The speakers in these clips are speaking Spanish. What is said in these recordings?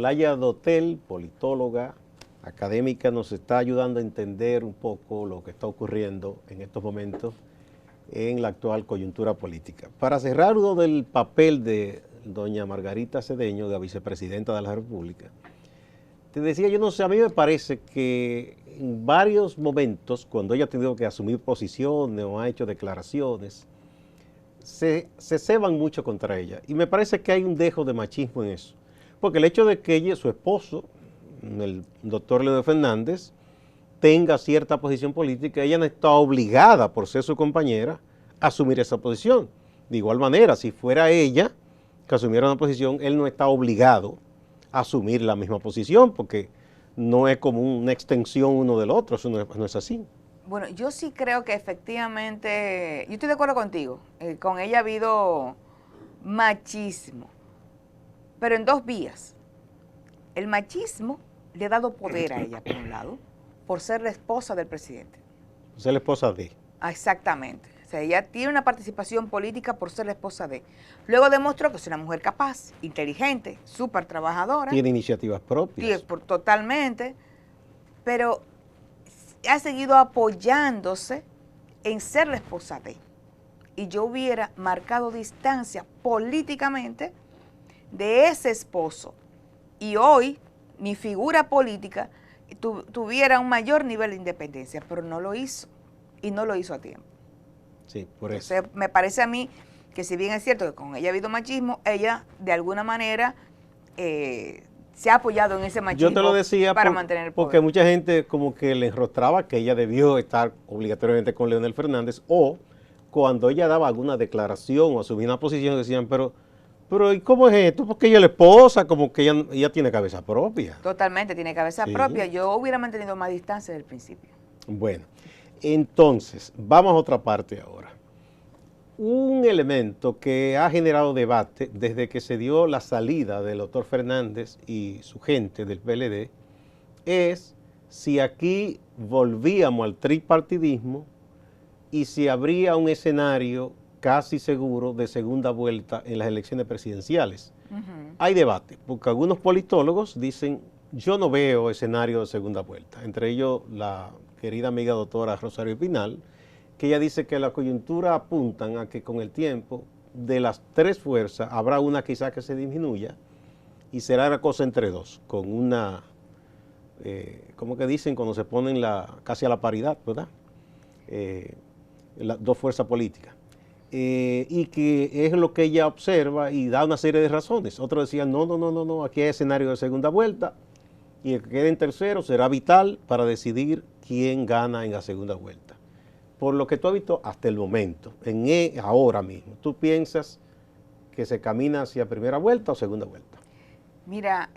Olaya Dotel, politóloga, académica, nos está ayudando a entender un poco lo que está ocurriendo en estos momentos en la actual coyuntura política. Para cerrar uno del papel de doña Margarita Cedeño, de la vicepresidenta de la República, te decía, yo no sé, a mí me parece que en varios momentos, cuando ella ha tenido que asumir posiciones o ha hecho declaraciones, se ceban mucho contra ella. Y me parece que hay un dejo de machismo en eso. Porque el hecho de que ella, su esposo, el doctor Leonel Fernández, tenga cierta posición política, ella no está obligada, por ser su compañera, a asumir esa posición. De igual manera, si fuera ella que asumiera una posición, él no está obligado a asumir la misma posición, porque no es como una extensión uno del otro, eso no es así. Bueno, yo sí creo que efectivamente, yo estoy de acuerdo contigo, con ella ha habido machismo, pero en dos vías. El machismo le ha dado poder a ella, por un lado, por ser la esposa del presidente. Ser la esposa de. Exactamente. O sea, ella tiene una participación política por ser la esposa de. Luego demostró que es una mujer capaz, inteligente, súper trabajadora. Tiene iniciativas propias. Totalmente, pero ha seguido apoyándose en ser la esposa de. Y yo hubiera marcado distancia políticamente de ese esposo. Y hoy mi figura política tuviera un mayor nivel de independencia, pero no lo hizo. Y no lo hizo a tiempo. Sí, por eso. Entonces, me parece a mí que si bien es cierto que con ella ha habido machismo, ella de alguna manera se ha apoyado en ese machismo. Yo te lo decía para mantener el poder. Porque mucha gente como que le enrostraba que ella debió estar obligatoriamente con Leonel Fernández, o cuando ella daba alguna declaración o asumía una posición decían, pero ¿y cómo es esto? Porque ella es la esposa, como que ella tiene cabeza propia. Totalmente, tiene cabeza propia. Yo hubiera mantenido más distancia desde el principio. Bueno, entonces, vamos a otra parte ahora. Un elemento que ha generado debate desde que se dio la salida del doctor Fernández y su gente del PLD es si aquí volvíamos al tripartidismo y si habría un escenario casi seguro de segunda vuelta en las elecciones presidenciales. Hay debate, porque algunos politólogos dicen, yo no veo escenario de segunda vuelta, entre ellos la querida amiga doctora Rosario Pinal, que ella dice que la coyuntura apuntan a que con el tiempo de las tres fuerzas habrá una quizá que se disminuya y será una cosa entre dos, con una, ¿cómo que dicen? Cuando se ponen casi a la paridad, ¿verdad? Las dos fuerzas políticas. Y que es lo que ella observa y da una serie de razones. Otros decían, no, aquí hay escenario de segunda vuelta y el que quede en tercero será vital para decidir quién gana en la segunda vuelta. Por lo que tú has visto hasta el momento, ahora mismo, ¿tú piensas que se camina hacia primera vuelta o segunda vuelta? Mira,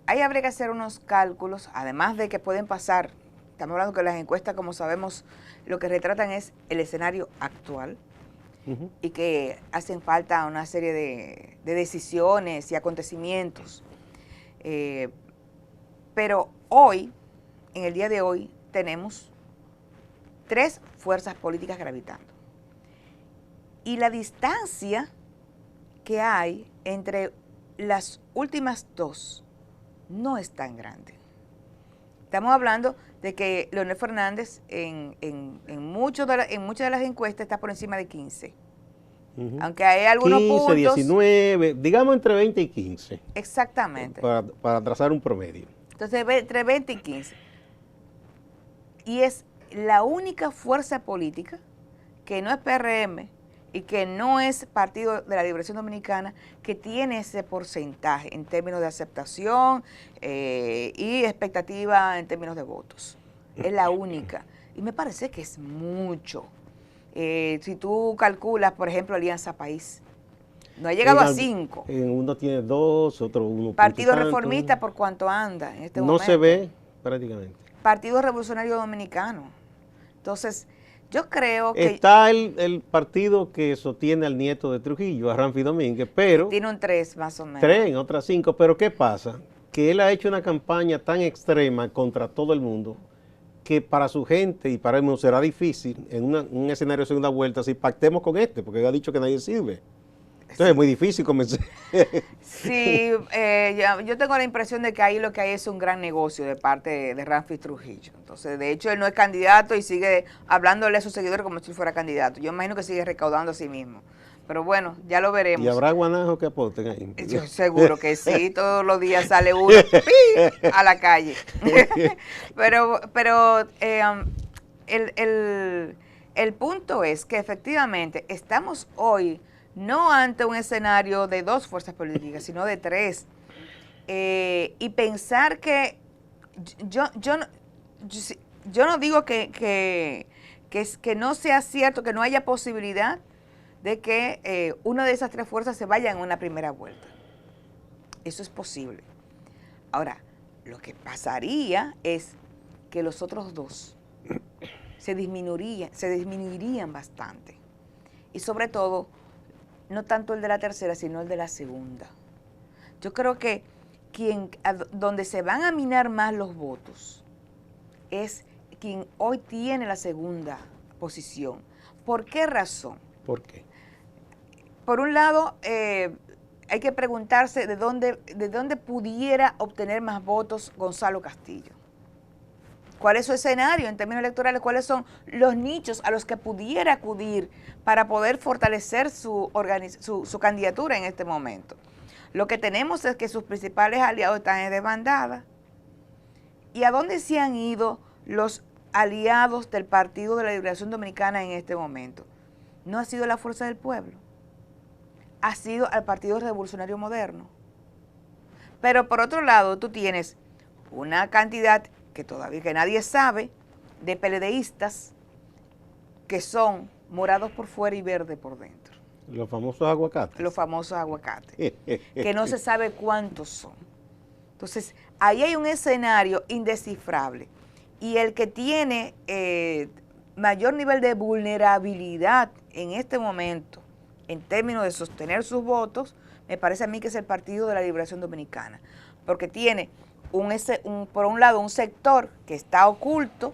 ahí habría que hacer unos cálculos, además de que pueden pasar, estamos hablando que las encuestas, como sabemos, lo que retratan es el escenario actual, y que hacen falta una serie de decisiones y acontecimientos. Pero hoy, en el día de hoy, tenemos tres fuerzas políticas gravitando. Y la distancia que hay entre las últimas dos no es tan grande. Estamos hablando de que Leonel Fernández en muchas de las encuestas está por encima de 15. Aunque hay algunos 15, puntos. 19, digamos entre 20 y 15. Exactamente. Para trazar un promedio. Entonces, entre 20 y 15. Y es la única fuerza política que no es PRM y que no es Partido de la Liberación Dominicana que tiene ese porcentaje en términos de aceptación y expectativa en términos de votos. Es la única. Y me parece que es mucho. Si tú calculas, por ejemplo, Alianza País, no ha llegado a 5. Uno tiene 2, otro 1. Partido Reformista, ¿por cuánto anda en este momento? No se ve prácticamente. Partido Revolucionario Dominicano. Entonces, yo creo que... Está el partido que sostiene al nieto de Trujillo, a Ramfi Domínguez, pero... Tiene un 3 más o menos. 3 en otras 5, pero ¿qué pasa? Que él ha hecho una campaña tan extrema contra todo el mundo que para su gente y para él será difícil en un escenario de segunda vuelta si pactemos con porque él ha dicho que nadie sirve. Entonces es muy difícil convencer. Sí, yo tengo la impresión de que ahí lo que hay es un gran negocio de parte de Ramfis Trujillo. Entonces, de hecho, él no es candidato y sigue hablándole a sus seguidores como si fuera candidato. Yo imagino que sigue recaudando a sí mismo. Pero bueno, ya lo veremos. ¿Y habrá guanajos que aposten ahí? Yo seguro que sí, todos los días sale uno ¡pi! A la calle. pero el punto es que efectivamente estamos hoy no ante un escenario de dos fuerzas políticas, sino de tres. Y pensar que yo no digo que no sea cierto, que no haya posibilidad de que una de esas tres fuerzas se vaya en una primera vuelta. Eso es posible. Ahora, lo que pasaría es que los otros dos se disminuirían bastante. Y sobre todo, no tanto el de la tercera, sino el de la segunda. Yo creo que donde se van a minar más los votos es quien hoy tiene la segunda posición. ¿Por qué razón? ¿Por qué? Por un lado, hay que preguntarse de dónde pudiera obtener más votos Gonzalo Castillo. ¿Cuál es su escenario en términos electorales? ¿Cuáles son los nichos a los que pudiera acudir para poder fortalecer su candidatura en este momento? Lo que tenemos es que sus principales aliados están en desbandada. ¿Y a dónde se han ido los aliados del Partido de la Liberación Dominicana en este momento? No ha sido la Fuerza del Pueblo, ha sido al Partido Revolucionario Moderno. Pero por otro lado, tú tienes una cantidad que todavía que nadie sabe de PLDistas que son morados por fuera y verde por dentro. Los famosos aguacates. Los famosos aguacates, que no se sabe cuántos son. Entonces, ahí hay un escenario indescifrable. Y el que tiene mayor nivel de vulnerabilidad en este momento, en términos de sostener sus votos, me parece a mí que es el Partido de la Liberación Dominicana. Porque tiene, por un lado, un sector que está oculto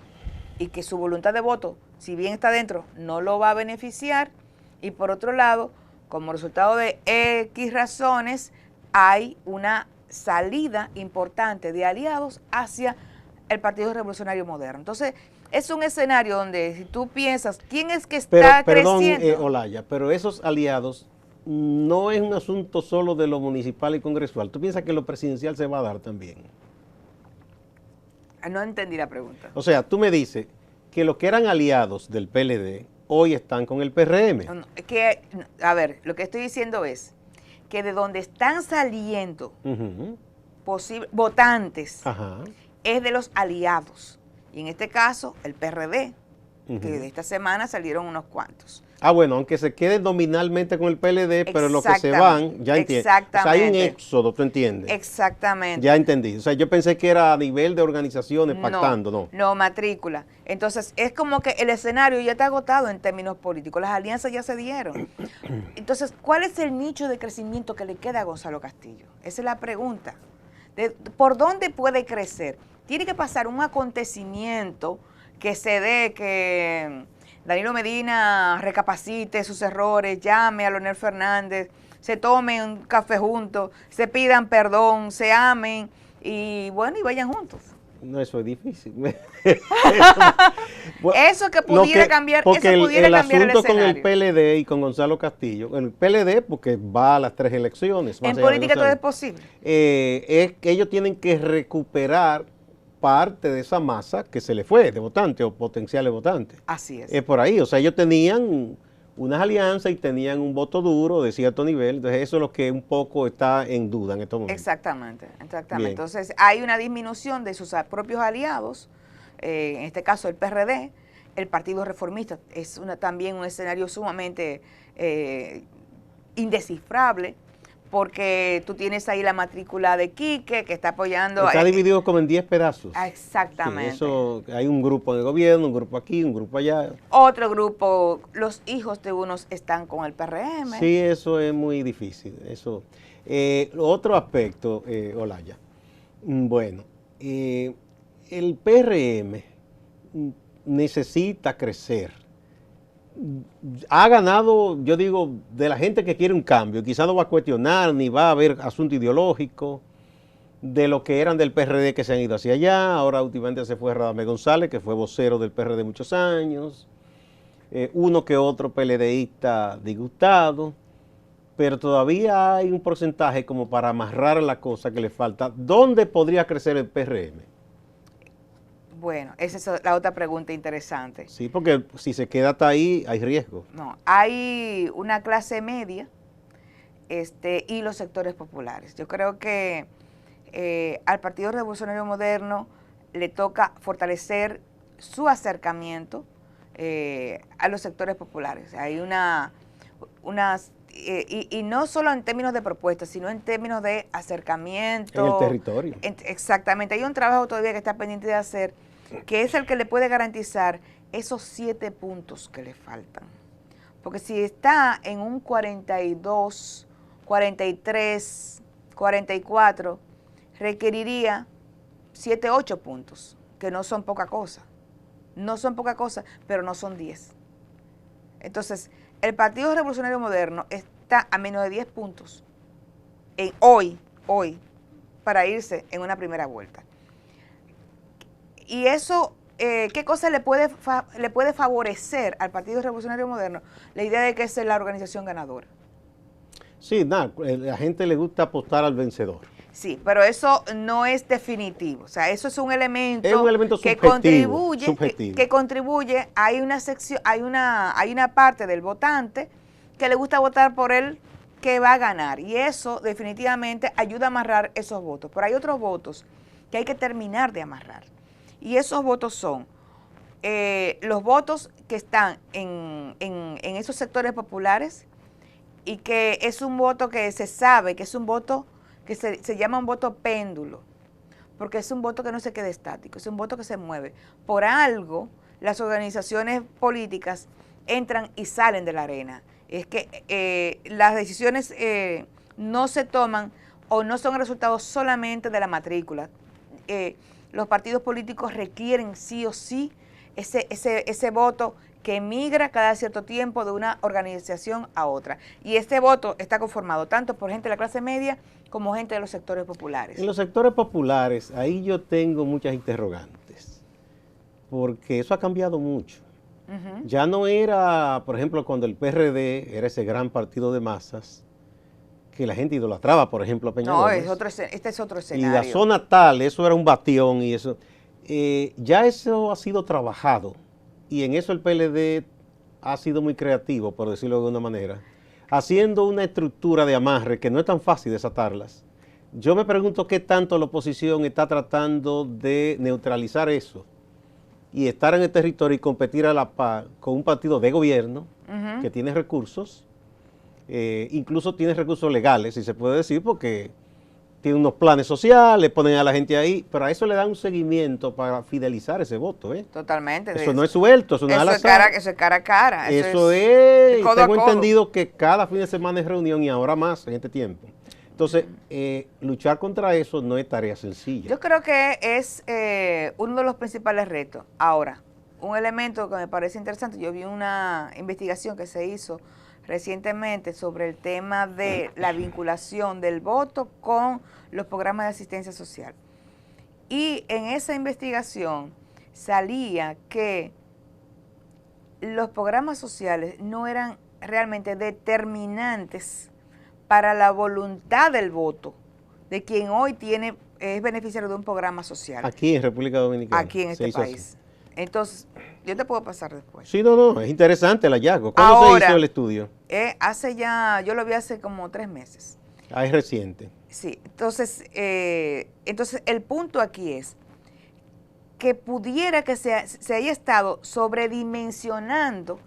y que su voluntad de voto, si bien está dentro, no lo va a beneficiar. Y por otro lado, como resultado de X razones, hay una salida importante de aliados hacia el Partido Revolucionario Moderno. Entonces, es un escenario donde si tú piensas, ¿quién es que está creciendo? Perdón, Olaya, pero esos aliados no es un asunto solo de lo municipal y congresual. ¿Tú piensas que lo presidencial se va a dar también? No entendí la pregunta. O sea, tú me dices que los que eran aliados del PLD hoy están con el PRM. A ver, lo que estoy diciendo es que de donde están saliendo votantes es de los aliados. Y en este caso, el PRD, que de esta semana salieron unos cuantos. Ah, bueno, aunque se queden nominalmente con el PLD, pero los que se van, ya entiendo. Exactamente. O sea, hay un éxodo, ¿tú entiendes? Exactamente. Ya entendí. O sea, yo pensé que era a nivel de organizaciones pactando, ¿no? No, matrícula. Entonces, es como que el escenario ya está agotado en términos políticos. Las alianzas ya se dieron. Entonces, ¿cuál es el nicho de crecimiento que le queda a Gonzalo Castillo? Esa es la pregunta. ¿Por dónde puede crecer? Tiene que pasar un acontecimiento que se dé, que Danilo Medina recapacite sus errores, llame a Leonel Fernández, se tomen un café juntos, se pidan perdón, se amen y bueno, y vayan juntos. No, eso es difícil. Eso que pudiera cambiar, porque eso pudiera cambiar el asunto escenario. con el PLD y con Gonzalo Castillo, el PLD porque va a las 3 elecciones. En política todo es posible. Es que ellos tienen que recuperar parte de esa masa que se le fue de votantes o potenciales votantes. Así es. Es por ahí, o sea, ellos tenían unas alianzas y tenían un voto duro de cierto nivel, entonces eso es lo que un poco está en duda en estos momentos. Exactamente. Bien. Entonces hay una disminución de sus propios aliados, en este caso el PRD, el Partido Reformista es también un escenario sumamente indescifrable, porque tú tienes ahí la matrícula de Quique, que está apoyando... Está dividido como en 10 pedazos. Exactamente. Sí, eso, hay un grupo en el gobierno, un grupo aquí, un grupo allá. Otro grupo, los hijos de unos están con el PRM. Sí, eso es muy difícil. Eso. Otro aspecto, Olaya. Bueno, el PRM necesita crecer ha ganado, yo digo, de la gente que quiere un cambio. Quizás no va a cuestionar ni va a haber asunto ideológico de lo que eran del PRD que se han ido hacia allá. Ahora últimamente se fue Radamés González, que fue vocero del PRD muchos años. Uno que otro PLDista disgustado. Pero todavía hay un porcentaje como para amarrar la cosa que le falta. ¿Dónde podría crecer el PRM? Bueno, esa es la otra pregunta interesante. Sí, porque si se queda hasta ahí hay riesgo. No, hay una clase media y los sectores populares. Yo creo que al Partido Revolucionario Moderno le toca fortalecer su acercamiento a los sectores populares. Hay y no solo en términos de propuestas, sino en términos de acercamiento. En el territorio. Exactamente. Hay un trabajo todavía que está pendiente de hacer, que es el que le puede garantizar esos 7 puntos que le faltan. Porque si está en un 42, 43, 44, requeriría 7, 8 puntos, que no son poca cosa. No son poca cosa, pero no son 10. Entonces, el Partido Revolucionario Moderno está a menos de 10 puntos hoy, para irse en una primera vuelta. Y eso, ¿qué cosa le puede favorecer al Partido Revolucionario Moderno? La idea de que es la organización ganadora. Sí, nada, a la gente le gusta apostar al vencedor. Sí, pero eso no es definitivo. O sea, eso es un elemento, que subjetivo, contribuye. Hay una sección, hay una parte del votante que le gusta votar por él que va a ganar. Y eso definitivamente ayuda a amarrar esos votos. Pero hay otros votos que hay que terminar de amarrar. Y esos votos son los votos que están en esos sectores populares, y que es un voto que se sabe que es un voto que se llama un voto péndulo, porque es un voto que no se queda estático, es un voto que se mueve. Por algo, las organizaciones políticas entran y salen de la arena. Es que las decisiones no se toman o no son resultados solamente de la matrícula. Los partidos políticos requieren sí o sí ese voto que migra cada cierto tiempo de una organización a otra. Y este voto está conformado tanto por gente de la clase media como gente de los sectores populares. En los sectores populares, ahí yo tengo muchas interrogantes, porque eso ha cambiado mucho. Ya no era, por ejemplo, cuando el PRD era ese gran partido de masas, que la gente idolatraba, por ejemplo, a Peña Gómez. Este es otro escenario. Y la zona tal, eso era un bastión y eso. Ya eso ha sido trabajado, y en eso el PLD ha sido muy creativo, por decirlo de alguna manera, haciendo una estructura de amarre que no es tan fácil desatarlas. Yo me pregunto qué tanto la oposición está tratando de neutralizar eso y estar en el territorio y competir a la par con un partido de gobierno que tiene recursos, incluso tiene recursos legales, si se puede decir, porque tiene unos planes sociales, ponen a la gente ahí, pero a eso le dan un seguimiento para fidelizar ese voto. Totalmente. Eso no es suelto, eso no es al azar. Eso es cara a cara. Eso es tengo entendido que cada fin de semana es reunión y ahora más en este tiempo. Entonces, luchar contra eso no es tarea sencilla. Yo creo que es uno de los principales retos. Ahora, un elemento que me parece interesante, yo vi una investigación que se hizo recientemente sobre el tema de la vinculación del voto con los programas de asistencia social. Y en esa investigación salía que los programas sociales no eran realmente determinantes para la voluntad del voto de quien hoy es beneficiario de un programa social. Aquí en República Dominicana. Aquí en este país. Entonces, yo te puedo pasar después. Sí, no, es interesante el hallazgo. ¿Cuándo se hizo el estudio? Yo lo vi hace como 3 meses. Es reciente. Sí, entonces el punto aquí es que pudiera que se haya estado sobredimensionando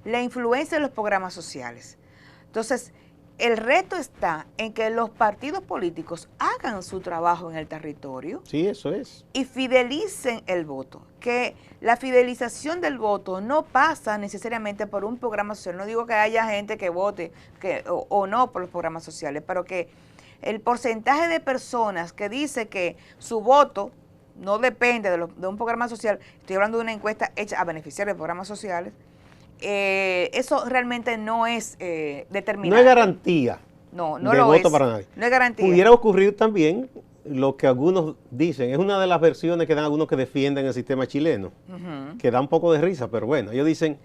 la influencia de los programas sociales. Entonces, el reto está en que los partidos políticos hagan su trabajo en el territorio. Sí, eso es. Y fidelicen el voto. Que la fidelización del voto no pasa necesariamente por un programa social. No digo que haya gente que vote o no por los programas sociales, pero que el porcentaje de personas que dice que su voto no depende de un programa social, estoy hablando de una encuesta hecha a beneficiarios de programas sociales, eso realmente no es determinante. No es garantía no de lo voto es. para nadie. No es garantía. Pudiera ocurrir también lo que algunos dicen, es una de las versiones que dan algunos que defienden el sistema chileno, que da un poco de risa, pero bueno, ellos dicen,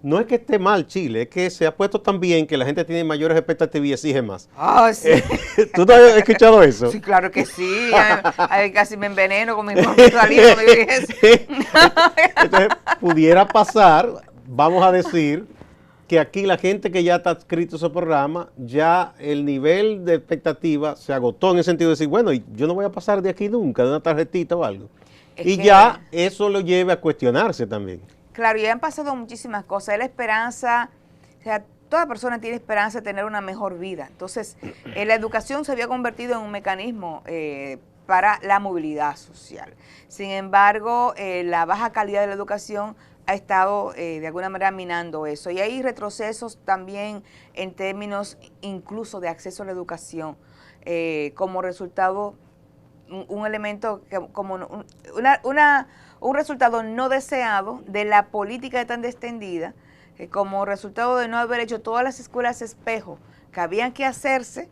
no es que esté mal Chile, es que se ha puesto tan bien que la gente tiene mayores expectativas y exige más. Ah, sí. ¿Tú no has escuchado eso? Sí, claro que sí. Casi me enveneno con mi propio saliva. Entonces, pudiera pasar, vamos a decir, que aquí la gente que ya está adscrito a ese programa, ya el nivel de expectativa se agotó en el sentido de decir, bueno, yo no voy a pasar de aquí nunca, de una tarjetita o algo. Y ya eso lo lleve a cuestionarse también. Claro, y han pasado muchísimas cosas. La esperanza, o sea, toda persona tiene esperanza de tener una mejor vida. Entonces, la educación se había convertido en un mecanismo para la movilidad social. Sin embargo, la baja calidad de la educación ha estado de alguna manera minando eso. Y hay retrocesos también en términos incluso de acceso a la educación, como resultado, un elemento, como un resultado no deseado de la política tan extendida, como resultado de no haber hecho todas las escuelas espejo que habían que hacerse,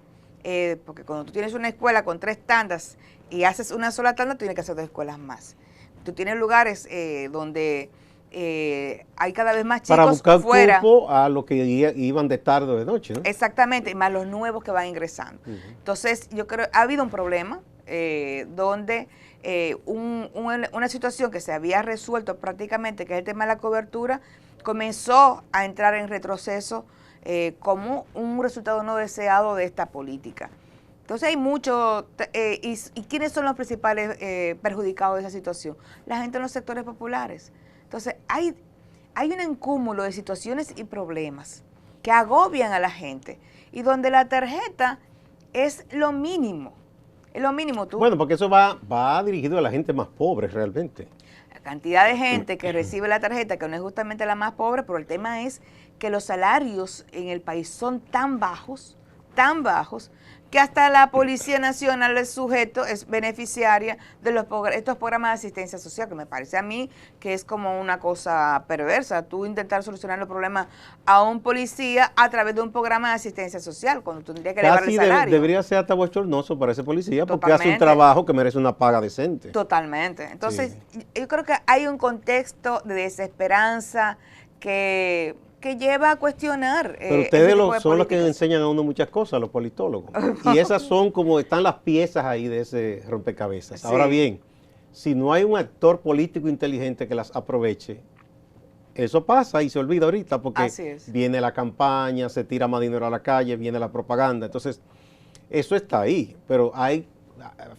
porque cuando tú tienes una escuela con 3 tandas y haces una sola tanda, tú tienes que hacer 2 escuelas más. Tú tienes lugares donde hay cada vez más chicos para buscar fuera. cupo a los que iban de tarde o de noche, ¿no? Exactamente, más los nuevos que van ingresando. Entonces, yo creo ha habido un problema donde una situación que se había resuelto prácticamente, que es el tema de la cobertura, comenzó a entrar en retroceso como un resultado no deseado de esta política. Entonces hay mucho, y ¿quiénes son los principales perjudicados de esa situación? La gente en los sectores populares. Entonces hay un cúmulo de situaciones y problemas que agobian a la gente y donde la tarjeta es lo mínimo. Es lo mínimo tú. Bueno, porque eso va dirigido a la gente más pobre realmente. La cantidad de gente que recibe la tarjeta, que no es justamente la más pobre, pero el tema es que los salarios en el país son tan bajos, que hasta la Policía Nacional es beneficiaria de estos programas de asistencia social, que me parece a mí que es como una cosa perversa, tú intentar solucionar los problemas a un policía a través de un programa de asistencia social, cuando tú tendrías que elevarle el salario. Debería ser hasta bochornoso para ese policía, porque Totalmente. hace un trabajo que merece una paga decente. Totalmente. Entonces, yo creo que hay un contexto de desesperanza que lleva a cuestionar. Pero ustedes son los que enseñan a uno muchas cosas, los politólogos. Y esas son como están las piezas ahí de ese rompecabezas. Sí. Ahora bien, si no hay un actor político inteligente que las aproveche, eso pasa y se olvida ahorita porque viene la campaña, se tira más dinero a la calle, viene la propaganda. Entonces, eso está ahí. Pero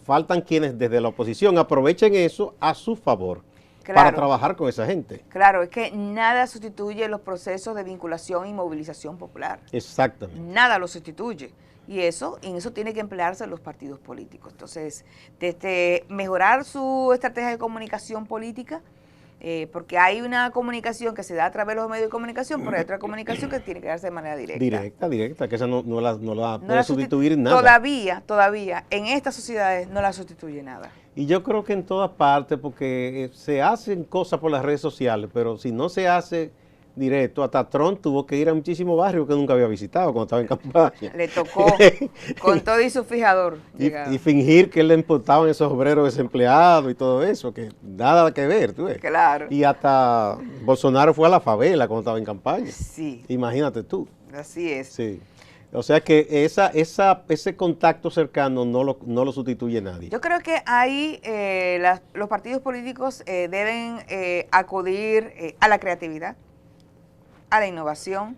faltan quienes desde la oposición aprovechen eso a su favor. Claro, para trabajar con esa gente. Claro, es que nada sustituye los procesos de vinculación y movilización popular. Exactamente. Nada lo sustituye. Y en eso tiene que emplearse los partidos políticos. Entonces, desde mejorar su estrategia de comunicación política, porque hay una comunicación que se da a través de los medios de comunicación, pero hay otra comunicación que tiene que darse de manera directa. Directa, que esa no la puede sustituir nada. Todavía, en estas sociedades no la sustituye nada. Y yo creo que en todas partes, porque se hacen cosas por las redes sociales, pero si no se hace directo, hasta Trump tuvo que ir a muchísimos barrios que nunca había visitado cuando estaba en campaña. Le tocó con todo y su fijador. Y fingir que le importaban esos obreros desempleados y todo eso, que nada que ver, tú ves. Claro. Y hasta Bolsonaro fue a la favela cuando estaba en campaña. Sí. Imagínate tú. Así es. Sí. O sea que ese contacto cercano no lo sustituye nadie. Yo creo que ahí los partidos políticos deben acudir a la creatividad, a la innovación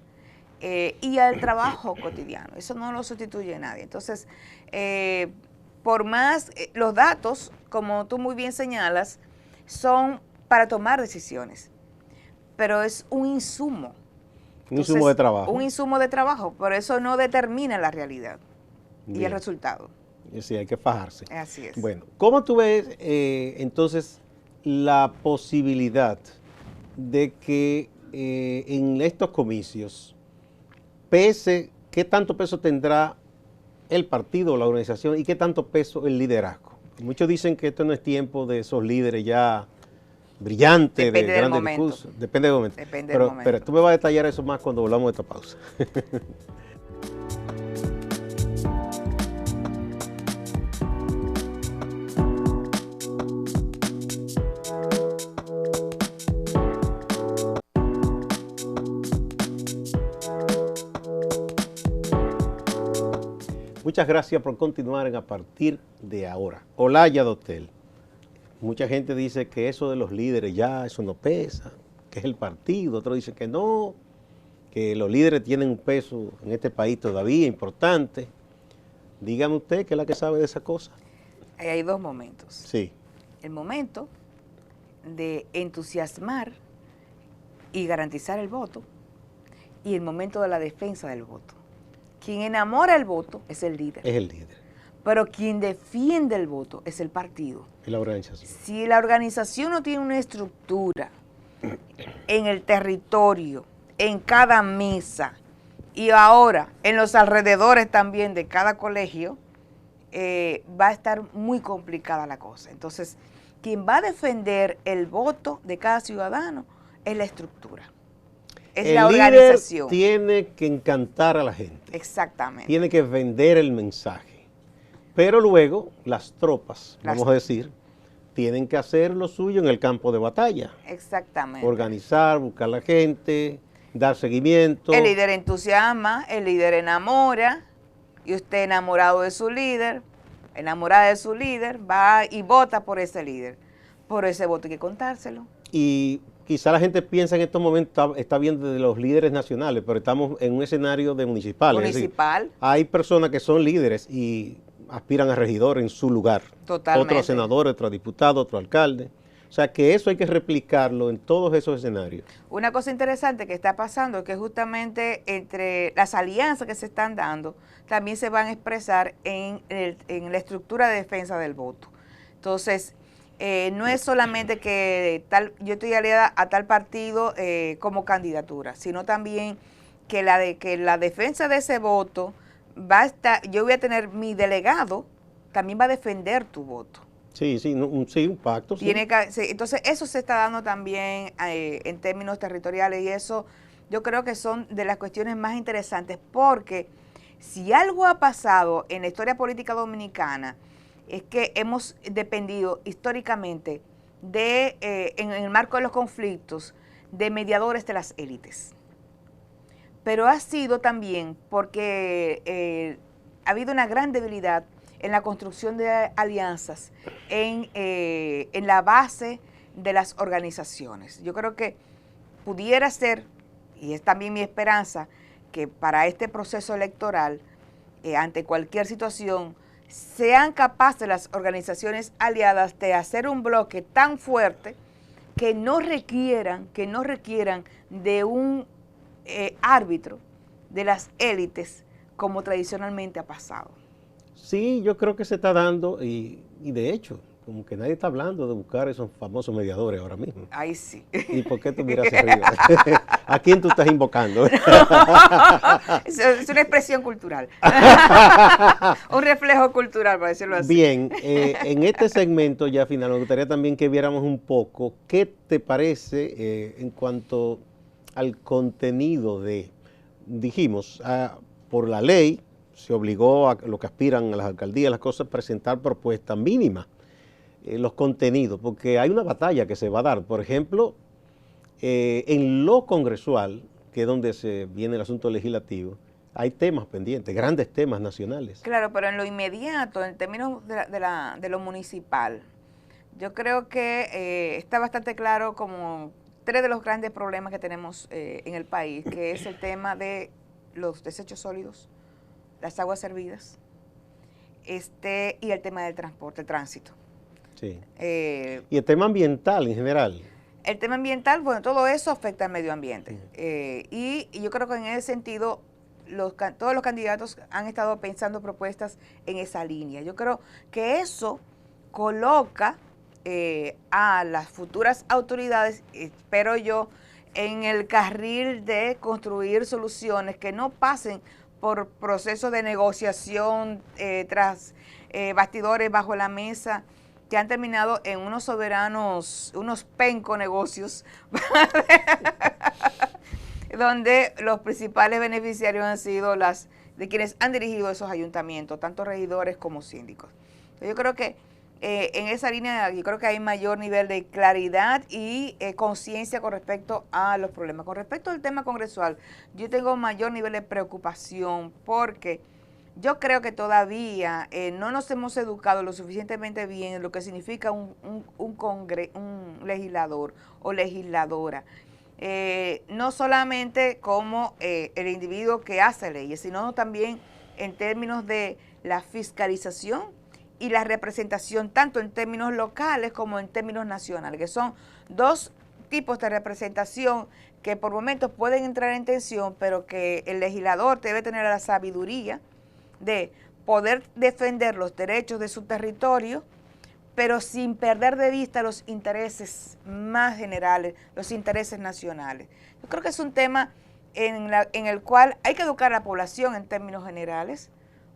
y al trabajo cotidiano. Eso no lo sustituye nadie. Entonces, por más, los datos, como tú muy bien señalas, son para tomar decisiones, pero es un insumo. Entonces, un insumo de trabajo. Un insumo de trabajo, pero eso no determina la realidad y el resultado. Sí, hay que fajarse. Así es. Bueno, ¿cómo tú ves entonces la posibilidad de que en estos comicios, qué tanto peso tendrá el partido, la organización y qué tanto peso el liderazgo? Muchos dicen que esto no es tiempo de esos líderes ya brillante, Depende de del grandes momento. discursos. Depende del momento. Depende del momento. Pero tú me vas a detallar eso más cuando volvamos de esta pausa. Muchas gracias por continuar en A Partir de Ahora. Olaya Dotel. Mucha gente dice que eso de los líderes ya, eso no pesa, que es el partido. Otros dicen que no, que los líderes tienen un peso en este país todavía importante. Dígame usted, que es la que sabe de esa cosa. Hay dos momentos. Sí. El momento de entusiasmar y garantizar el voto y el momento de la defensa del voto. Quien enamora el voto es el líder. Es el líder. Pero quien defiende el voto es el partido. Es la organización. Si la organización no tiene una estructura en el territorio, en cada mesa y ahora en los alrededores también de cada colegio, va a estar muy complicada la cosa. Entonces, quien va a defender el voto de cada ciudadano es la estructura, es la organización. El líder tiene que encantar a la gente. Exactamente. Tiene que vender el mensaje. Pero luego las tropas, vamos a decir, tienen que hacer lo suyo en el campo de batalla. Exactamente. Organizar, buscar a la gente, dar seguimiento. El líder entusiasma, el líder enamora, y usted enamorado de su líder, enamorada de su líder, va y vota por ese líder. Por ese voto hay que contárselo. Y quizá la gente piensa en estos momentos, está viendo de los líderes nacionales, pero estamos en un escenario de municipal. Municipal. Es decir, hay personas que son líderes y aspiran a regidor en su lugar. Totalmente. Otro senador, otro diputado, otro alcalde. O sea que eso hay que replicarlo en todos esos escenarios. Una cosa interesante que está pasando es que justamente entre las alianzas que se están dando, también se van a expresar en la estructura de defensa del voto. Entonces, no es solamente que yo estoy aliada a tal partido como candidatura, sino también que la defensa de ese voto va a estar, yo voy a tener mi delegado, también va a defender tu voto. Sí, un pacto. Sí. Entonces, eso se está dando también en términos territoriales y eso yo creo que son de las cuestiones más interesantes porque si algo ha pasado en la historia política dominicana es que hemos dependido históricamente en el marco de los conflictos, de mediadores de las élites. Pero ha sido también porque ha habido una gran debilidad en la construcción de alianzas, en la base de las organizaciones. Yo creo que pudiera ser, y es también mi esperanza, que para este proceso electoral, ante cualquier situación, sean capaces las organizaciones aliadas de hacer un bloque tan fuerte que no requieran de un árbitro de las élites como tradicionalmente ha pasado. Sí, yo creo que se está dando y de hecho, como que nadie está hablando de buscar esos famosos mediadores ahora mismo. Ahí sí. ¿Y por qué tú miras hacia arriba? ¿A quién tú estás invocando? Es una expresión cultural. Un reflejo cultural, para decirlo así. Bien, en este segmento ya final, me gustaría también que viéramos un poco qué te parece en cuanto al contenido dijimos, por la ley, se obligó a los que aspiran a las alcaldías, las cosas, presentar propuestas mínimas, los contenidos, porque hay una batalla que se va a dar. Por ejemplo, en lo congresual, que es donde se viene el asunto legislativo, hay temas pendientes, grandes temas nacionales. Claro, pero en lo inmediato, en términos de lo municipal, yo creo que está bastante claro como tres de los grandes problemas que tenemos en el país, que es el tema de los desechos sólidos, las aguas servidas, y el tema del transporte, el tránsito. Sí. Y el tema ambiental en general. El tema ambiental, bueno, todo eso afecta al medio ambiente. Y yo creo que en ese sentido, todos los candidatos han estado pensando propuestas en esa línea. Yo creo que eso coloca a las futuras autoridades, espero yo, en el carril de construir soluciones que no pasen por procesos de negociación tras bastidores bajo la mesa que han terminado en unos soberanos, unos penco negocios, donde los principales beneficiarios han sido las de quienes han dirigido esos ayuntamientos, tanto regidores como síndicos. Entonces, yo creo que en esa línea, yo creo que hay mayor nivel de claridad y conciencia con respecto a los problemas. Con respecto al tema congresual, yo tengo mayor nivel de preocupación porque yo creo que todavía no nos hemos educado lo suficientemente bien en lo que significa un legislador o legisladora. No solamente como el individuo que hace leyes, sino también en términos de la fiscalización y la representación, tanto en términos locales como en términos nacionales, que son dos tipos de representación que por momentos pueden entrar en tensión, pero que el legislador debe tener la sabiduría de poder defender los derechos de su territorio, pero sin perder de vista los intereses más generales, los intereses nacionales. Yo creo que es un tema en el cual hay que educar a la población en términos generales,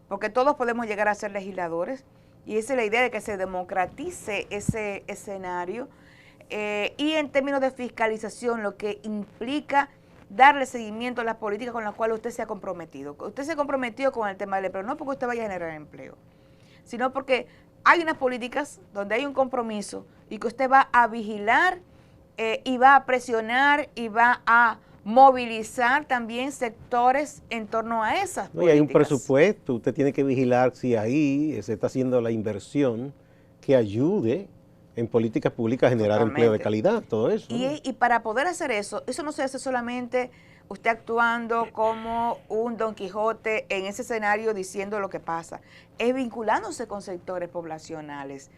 porque todos podemos llegar a ser legisladores, y esa es la idea de que se democratice ese escenario, y en términos de fiscalización, lo que implica darle seguimiento a las políticas con las cuales usted se ha comprometido. Usted se ha comprometido con el tema del empleo, no porque usted vaya a generar empleo, sino porque hay unas políticas donde hay un compromiso y que usted va a vigilar y va a presionar y va a movilizar también sectores en torno a esas políticas. Y hay un presupuesto, usted tiene que vigilar si ahí se está haciendo la inversión que ayude en políticas públicas a generar empleo de calidad, todo eso. Y para poder hacer eso no se hace solamente usted actuando como un Don Quijote en ese escenario diciendo lo que pasa, es vinculándose con sectores poblacionales,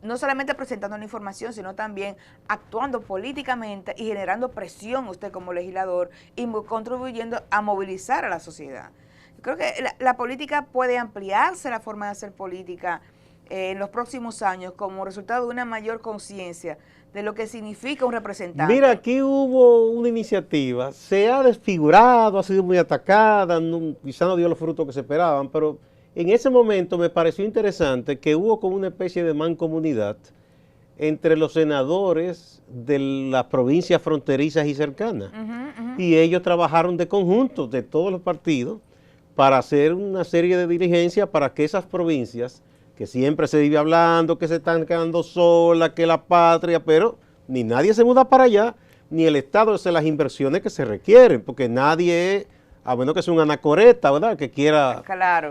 no solamente presentando la información, sino también actuando políticamente y generando presión usted como legislador y contribuyendo a movilizar a la sociedad. Yo creo que la política puede ampliarse, la forma de hacer política en los próximos años como resultado de una mayor conciencia de lo que significa un representante. Mira, aquí hubo una iniciativa, se ha desfigurado, ha sido muy atacada, quizá no dio los frutos que se esperaban, pero en ese momento me pareció interesante que hubo como una especie de mancomunidad entre los senadores de las provincias fronterizas y cercanas. Y ellos trabajaron de conjunto, de todos los partidos, para hacer una serie de diligencias para que esas provincias, que siempre se vive hablando, que se están quedando solas, que la patria, pero ni nadie se muda para allá, ni el Estado hace las inversiones que se requieren, porque nadie, a menos que sea un anacoreta, ¿verdad?, que quiera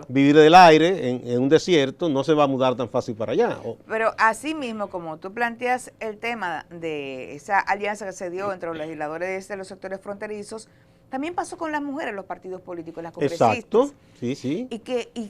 vivir del aire en un desierto, no se va a mudar tan fácil para allá. Pero así mismo, como tú planteas el tema de esa alianza que se dio entre los legisladores de los sectores fronterizos, también pasó con las mujeres en los partidos políticos, las congresistas. Exacto, sí, sí.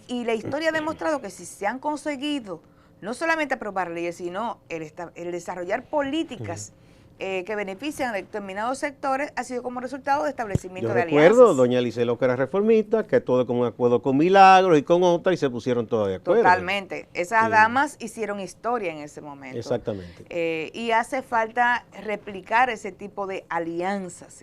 Y la historia ha demostrado que si se han conseguido no solamente aprobar leyes, sino el desarrollar políticas que benefician a determinados sectores, ha sido como resultado de establecimiento de alianzas. Yo recuerdo, doña Licelo, que era reformista, que todo como un acuerdo con Milagros y con otra, y se pusieron todas de acuerdo. Totalmente. Esas damas hicieron historia en ese momento. Exactamente. Y hace falta replicar ese tipo de alianzas,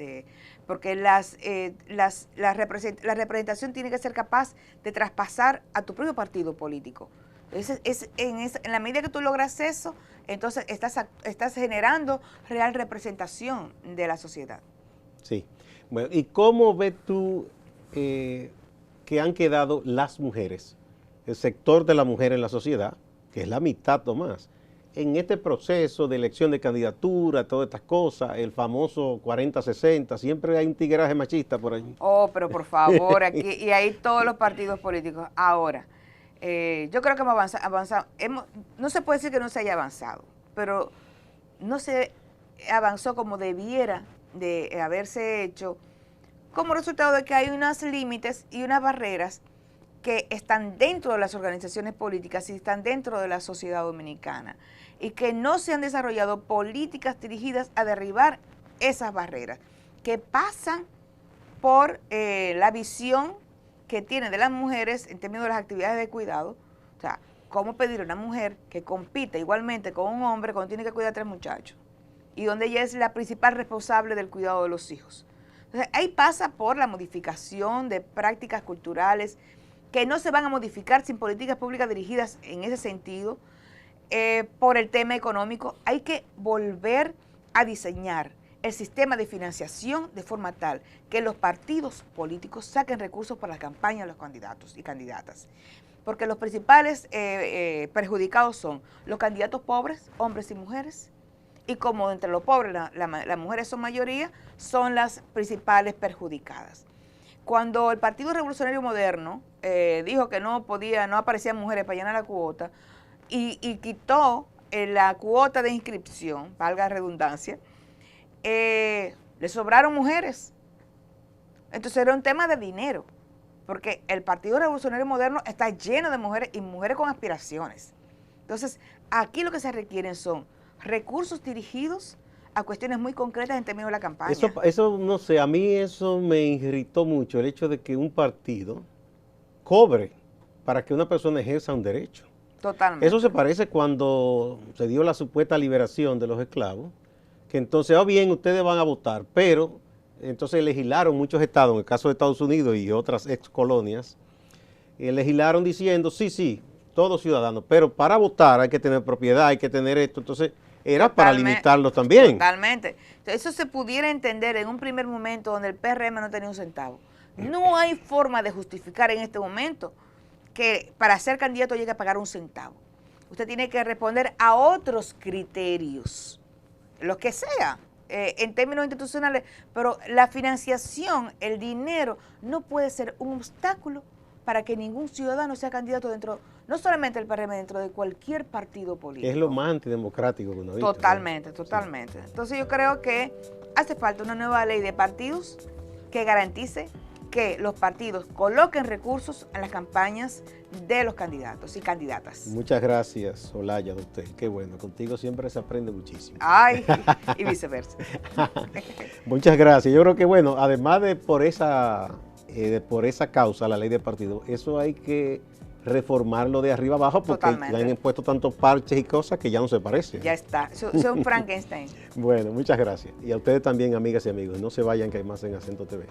porque la representación tiene que ser capaz de traspasar a tu propio partido político. En la medida que tú logras eso, entonces estás generando real representación de la sociedad. Sí. Bueno, ¿y cómo ves tú que han quedado las mujeres, el sector de la mujer en la sociedad, que es la mitad o más, en este proceso de elección de candidatura, todas estas cosas, el famoso 40-60, siempre hay un tigueraje machista por allí? Oh, pero por favor, aquí, y ahí todos los partidos políticos. Ahora, yo creo que hemos avanzado. No se puede decir que no se haya avanzado, pero no se avanzó como debiera de haberse hecho, como resultado de que hay unos límites y unas barreras que están dentro de las organizaciones políticas y están dentro de la sociedad dominicana, y que no se han desarrollado políticas dirigidas a derribar esas barreras, que pasan por la visión que tiene de las mujeres en términos de las actividades de cuidado. O sea, cómo pedir a una mujer que compita igualmente con un hombre cuando tiene que cuidar a 3 muchachos, y donde ella es la principal responsable del cuidado de los hijos. Entonces, ahí pasa por la modificación de prácticas culturales que no se van a modificar sin políticas públicas dirigidas en ese sentido, por el tema económico. Hay que volver a diseñar el sistema de financiación de forma tal que los partidos políticos saquen recursos para la campaña de los candidatos y candidatas. Porque los principales perjudicados son los candidatos pobres, hombres y mujeres, y como entre los pobres las mujeres son mayoría, son las principales perjudicadas. Cuando el Partido Revolucionario Moderno dijo que no aparecían mujeres para llenar la cuota, y quitó la cuota de inscripción, valga la redundancia, le sobraron mujeres. Entonces era un tema de dinero, porque el Partido Revolucionario Moderno está lleno de mujeres y mujeres con aspiraciones. Entonces, aquí lo que se requieren son recursos dirigidos a cuestiones muy concretas en términos de la campaña. Eso no sé, a mí eso me irritó mucho, el hecho de que un partido cobre para que una persona ejerza un derecho. Totalmente. Eso se parece cuando se dio la supuesta liberación de los esclavos, que entonces, bien, ustedes van a votar, pero entonces legislaron muchos estados, en el caso de Estados Unidos y otras ex colonias, legislaron diciendo, sí, todos ciudadanos, pero para votar hay que tener propiedad, hay que tener esto, entonces era para limitarlos también. Totalmente. Entonces, eso se pudiera entender en un primer momento donde el PRM no tenía un centavo. No hay forma de justificar en este momento que para ser candidato llegue a pagar un centavo. Usted tiene que responder a otros criterios, lo que sea, en términos institucionales, pero la financiación, el dinero, no puede ser un obstáculo para que ningún ciudadano sea candidato dentro, no solamente del PRM, dentro de cualquier partido político. Es lo más antidemocrático que uno ha visto. Totalmente, ¿no? totalmente. Sí. Entonces yo creo que hace falta una nueva ley de partidos que garantice que los partidos coloquen recursos en las campañas de los candidatos y candidatas. Muchas gracias, Olaya, doctor. Qué bueno, contigo siempre se aprende muchísimo. Ay, y viceversa. Muchas gracias. Yo creo que, bueno, además de por esa causa, la ley de partidos, eso hay que reformarlo de arriba abajo porque le han impuesto tantos parches y cosas que ya no se parecen. Ya está, son Frankenstein. Bueno, muchas gracias. Y a ustedes también, amigas y amigos, no se vayan que hay más en Acento TV.